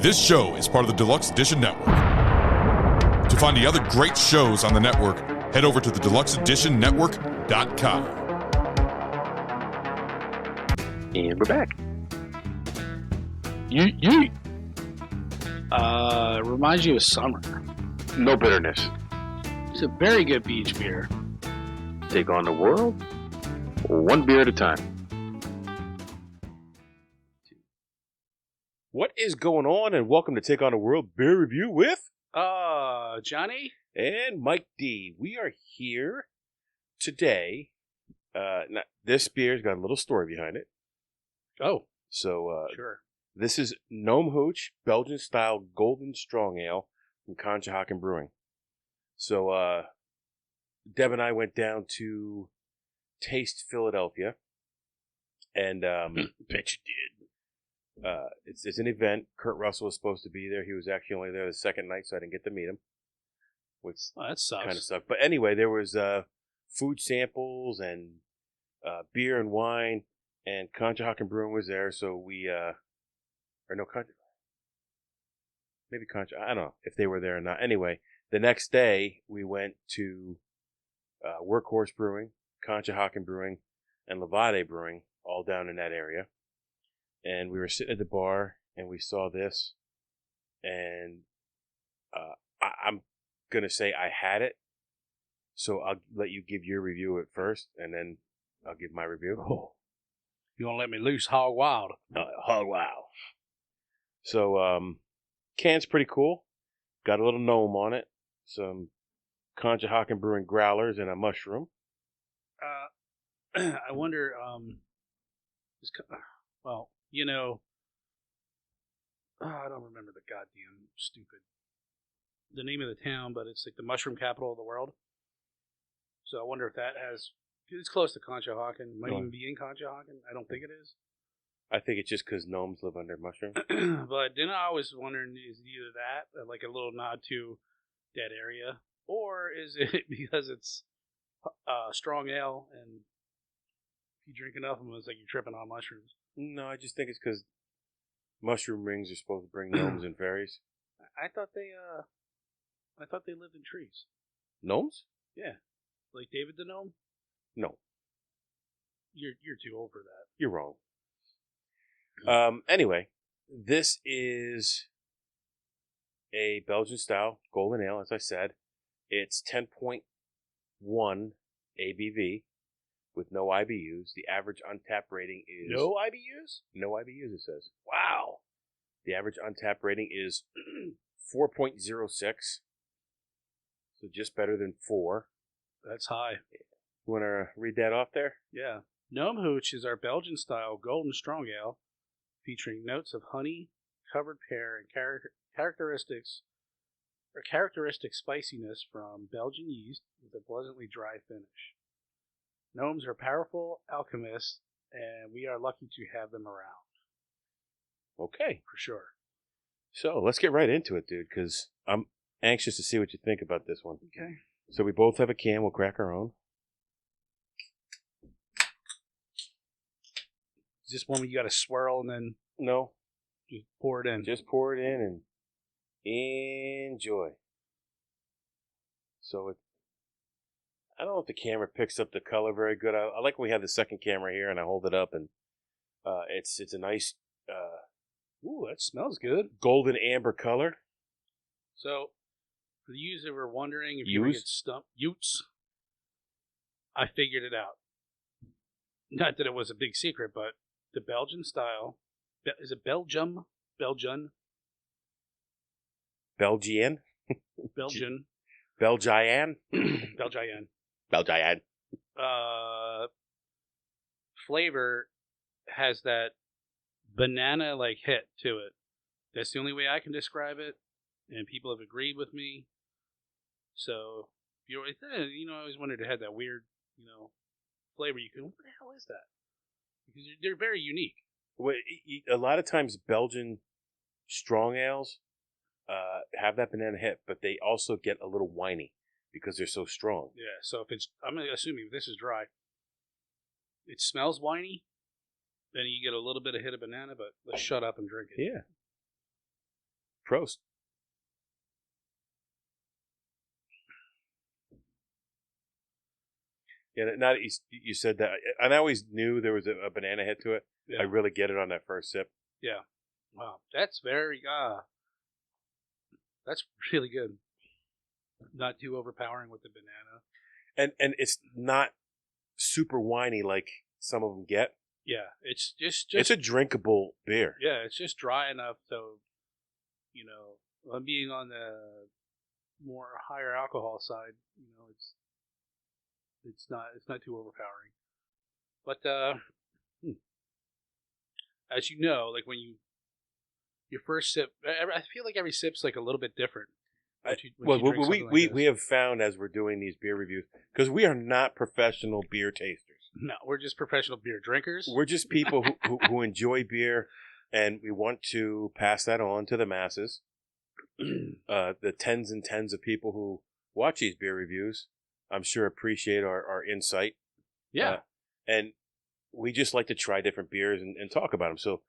This show is part of the Deluxe Edition Network. To find the other great shows on the network, head over to the deluxeeditionnetwork.com. And we're back. Reminds you of summer. No bitterness. It's a very good beach beer. Take on the world, one beer at a time. What is going on, and welcome to Take on the World Beer Review with Johnny? and Mike D. We are here today. This beer's got a little story behind it. Oh, So sure. this is Gnome Hooch Belgian-style Golden Strong Ale from Conshohocken Brewing. So Deb and I went down to Taste Philadelphia, and Bet you did. it's an event. Kurt Russell was supposed to be there. He was actually only there the second night, so I didn't get to meet him, which That sucks. kind of sucked. But anyway, there was food samples and beer and wine, and Conshohocken Brewing was there, so we maybe I don't know if they were there or not. Anyway, the next day we went to Workhorse Brewing, Conshohocken Brewing, and Levade Brewing, all down in that area. And we were sitting at the bar, and we saw this, and I'm going to say I had it, so I'll let you give your review of it first, and then I'll give my review. Oh. You want to let me loose hog wild? Hog wow. So, can's pretty cool. Got a little gnome on it, some Conshohocken Brewing growlers, and a mushroom. I wonder, well, you know, I don't remember the name of the town, but it's like the mushroom capital of the world. So I wonder if that it's close to Conshohocken. Might even be in Conshohocken. I don't think it is. I think it's just because gnomes live under mushrooms. But then I was wondering, is it either that, like a little nod to that area, or is it because it's strong ale, and if you drink enough of them, it's like you're tripping on mushrooms? No, I just think it's because mushroom rings are supposed to bring gnomes and fairies. I thought they lived in trees. Gnomes? Yeah, like David the Gnome. No, You're too old for that. you're wrong. Anyway, this is a Belgian-style golden ale, as I said. It's 10.1 ABV with no IBUs. The average untapped rating is... No IBUs? No IBUs, it says. Wow. The average untapped rating is 4.06. So just better than 4. That's high. You want to read that off there? Yeah. Gnome Hooch is our Belgian-style golden strong ale featuring notes of honey, covered pear, and characteristic spiciness from Belgian yeast with a pleasantly dry finish. Gnomes are powerful alchemists, and we are lucky to have them around. Okay. For sure. So let's get right into it, dude, because I'm anxious to see what you think about this one. Okay. So we both have a can. We'll crack our own. Is this one where you got to swirl and then No, just pour it in? just pour it in and enjoy. So I don't know if the camera picks up the color very good. I like when we have the second camera here and I hold it up, and it's a nice Ooh, that smells good. golden amber color. So, for the users who were wondering if you would get stumped, Utes, I figured it out. Not that it was a big secret, but the Belgian style, is it Belgium? Belgian? Belgian? Belgian. Belgian? Belgian. Belgian. Flavor has that banana-like hit to it. That's the only way I can describe it, and people have agreed with me. So, I always wondered if it had that weird, flavor. You can, what the hell is that? Because they're very unique. Well, a lot of times Belgian strong ales have that banana hit, but they also get a little whiny because they're so strong. Yeah, so I'm assuming this is dry. It smells whiny, then you get a little bit of hit of banana, but let's shut up and drink it. Yeah. Prost. Yeah, now that you said that, and I always knew there was a banana hit to it. Yeah. I really get it on that first sip. Yeah. Wow. That's very, that's really good. Not too overpowering with the banana. And it's not super whiny like some of them get. Yeah. It's just it's a drinkable beer. Yeah, it's just dry enough so, you know, I'm being on the more higher alcohol side, you know, it's not too overpowering. But as you know, like when your first sip, I feel like every sip's like a little bit different. We have found as we're doing these beer reviews, because we are not professional beer tasters. No, we're just professional beer drinkers. We're just people who enjoy beer, and we want to pass that on to the masses. The tens and tens of people who watch these beer reviews, I'm sure appreciate our insight. Yeah. And we just like to try different beers and talk about them. So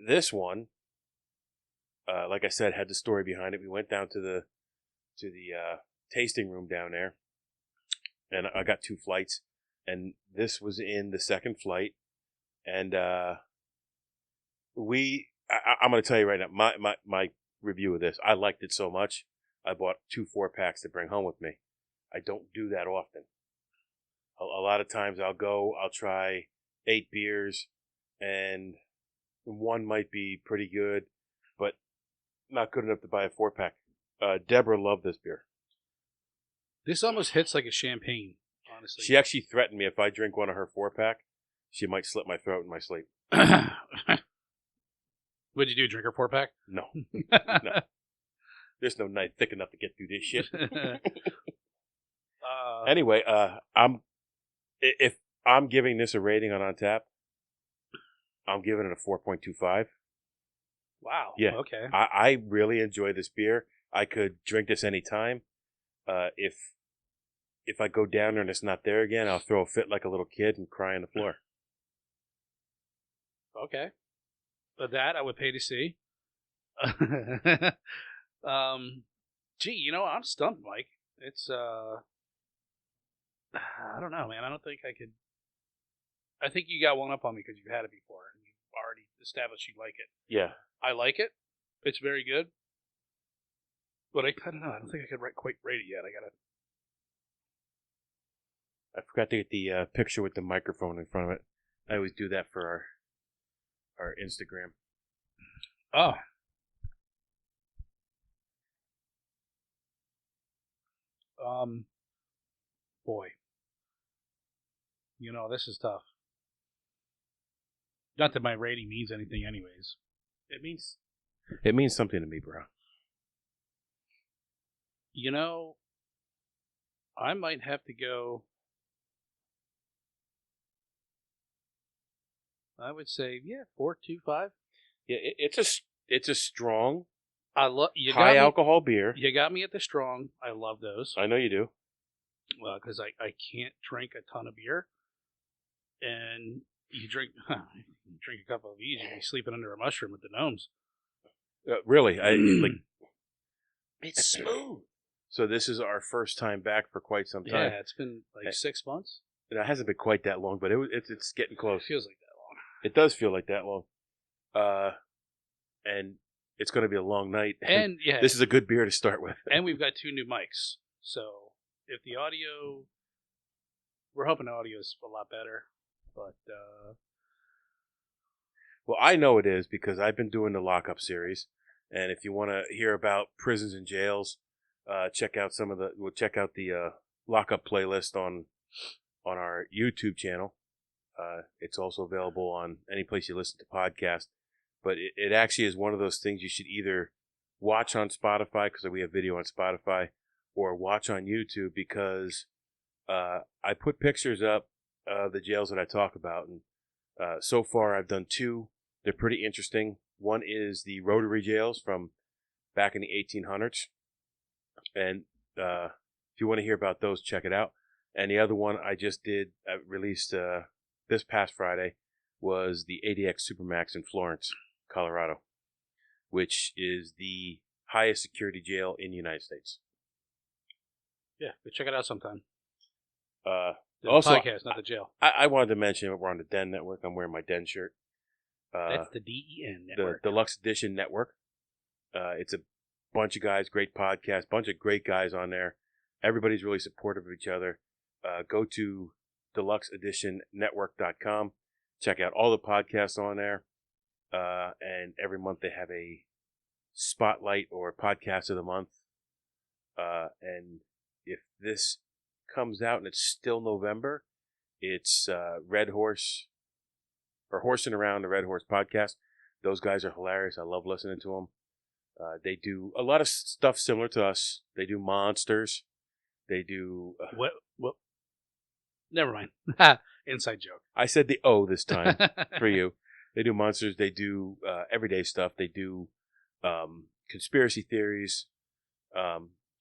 this one, like I said, had the story behind it. We went down to the tasting room down there, and I got 2 flights, and this was in the second flight. And I'm going to tell you right now, my review of this, I liked it so much, I bought 2 4-packs to bring home with me. I don't do that often. A lot of times I'll try 8 beers, and one might be pretty good, but not good enough to buy a 4-pack. Deborah loved this beer. This almost hits like a champagne, honestly. She actually threatened me if I drink one of her 4-pack, she might slit my throat in my sleep. What'd you do, drink her 4-pack? No. No. There's no knife thick enough to get through this shit. Anyway, if I'm giving this a rating on Untappd, I'm giving it a 4.25. Wow. Yeah. Okay. I really enjoy this beer. I could drink this anytime. If I go down there and it's not there again, I'll throw a fit like a little kid and cry on the floor. Okay. But that I would pay to see. Gee, you know, I'm stumped, Mike. It's I don't know, man. I don't think I could. I think you got one up on me because you've had it before and you've already established you like it. Yeah. I like it. It's very good. But I don't know. I don't think I could quite rate it yet. I forgot to get the picture with the microphone in front of it. I always do that for our Instagram. Oh. Boy. You know, this is tough. Not that my rating means anything anyways. It means something to me, bro. You know, I might have to go. I would say, 4.25. Yeah, it's a strong, high alcohol beer. You got me at the strong. I love those. I know you do. Well, because I can't drink a ton of beer, and you drink a couple of these, you'd be sleeping under a mushroom with the gnomes. Really, it's smooth. So this is our first time back for quite some time. Yeah, it's been like 6 months. It hasn't been quite that long, but it's getting close. It feels like that long. It does feel like that long. And it's going to be a long night. And yeah, this is a good beer to start with. And we've got 2 new mics, so if the audio, we're hoping the audio is a lot better. But well, I know it is because I've been doing the lockup series, and if you want to hear about prisons and jails, check out the lockup playlist on our YouTube channel. It's also available on any place you listen to podcasts. But it actually is one of those things you should either watch on Spotify because we have video on Spotify, or watch on YouTube because I put pictures up of the jails that I talk about, and so far I've done 2. They're pretty interesting. One is the Rotary jails from back in the 1800s, and if you want to hear about those, check it out. And the other one I just released this past Friday was the ADX Supermax in Florence, Colorado, which is the highest security jail in the United States. Yeah, go check it out sometime. The Also, podcast, not the jail. I wanted to mention we're on the Den Network. I'm wearing my Den shirt. That's the DEN network. The Deluxe Edition Network. It's a bunch of guys, great podcast, bunch of great guys on there. Everybody's really supportive of each other. Go to deluxeeditionnetwork.com. Check out all the podcasts on there. And every month they have a spotlight or podcast of the month. And if this comes out and it's still November, it's Red Horse or Horsing Around the Red Horse podcast. Those guys are hilarious. I love listening to them. They do a lot of stuff similar to us. They do monsters. They do What? Never mind. Inside joke. I said the O this time for you. They do monsters. They do everyday stuff. They do conspiracy theories.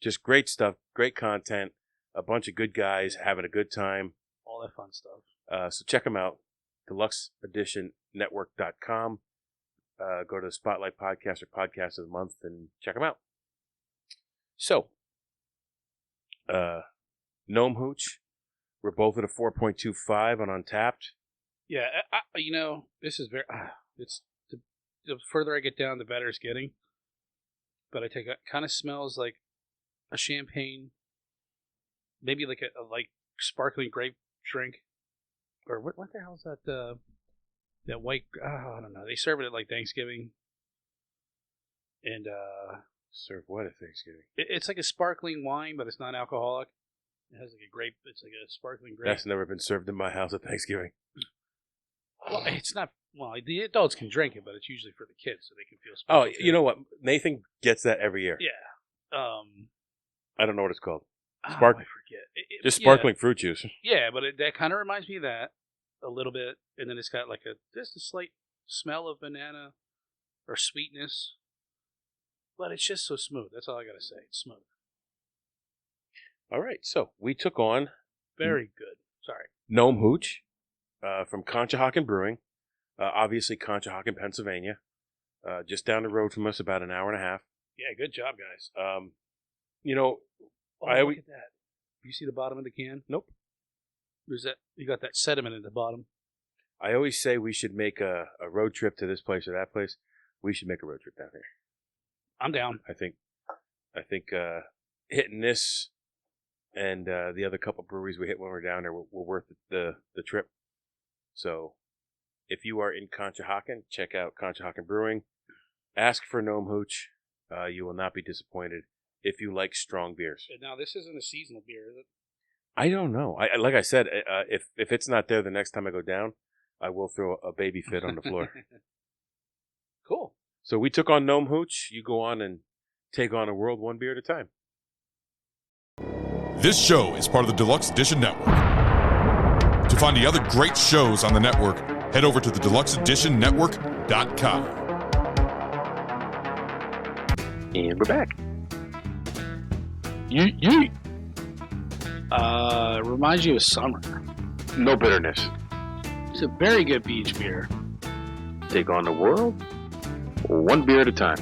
Just great stuff. Great content. A bunch of good guys having a good time. All that fun stuff. So check them out. DeluxeEditionNetwork.com. Go to the Spotlight Podcast or Podcast of the Month and check them out. So, Gnome Hooch. We're both at a 4.25 on Untapped. Yeah, this is very. It's the further I get down, the better it's getting. But I take it kind of smells like a champagne, maybe like a sparkling grape drink, or what the hell is that? That white. I don't know. They serve it at like Thanksgiving, and serve what at Thanksgiving? It's like a sparkling wine, but it's not alcoholic. It has like a grape. It's like a sparkling grape. That's never been served in my house at Thanksgiving. Well, it's not. Well, the adults can drink it, but it's usually for the kids, so they can feel special. Oh, you know what? Nathan gets that every year. Yeah. I don't know what it's called. I forget. Just sparkling fruit juice. Yeah, but that kind of reminds me of that a little bit, and then it's got like just a slight smell of banana or sweetness, but it's just so smooth. That's all I gotta say. It's smooth. All right, so we took on very good. Sorry, Gnome Hooch from Conshohocken Brewing, obviously Conshohocken, Pennsylvania, just down the road from us, about an hour and a half. Yeah, good job, guys. Look at that. You see the bottom of the can? Nope. There's that. You got that sediment at the bottom. I always say we should make a road trip to this place or that place. We should make a road trip down here. I'm down. I think hitting this and the other couple breweries we hit when we're down there were worth the trip. So if you are in Conshohocken, check out Conshohocken Brewing. Ask for Gnome Hooch. You will not be disappointed if you like strong beers. Now, this isn't a seasonal beer, is it? I don't know. Like I said, if it's not there the next time I go down, I will throw a baby fit on the floor. Cool. So we took on Gnome Hooch. You go on and take on a world one beer at a time. This show is part of the Deluxe Edition Network. To find the other great shows on the network, head over to the deluxeeditionnetwork.com. And we're back. Reminds you of summer. No bitterness. It's a very good beach beer. Take on the world, one beer at a time.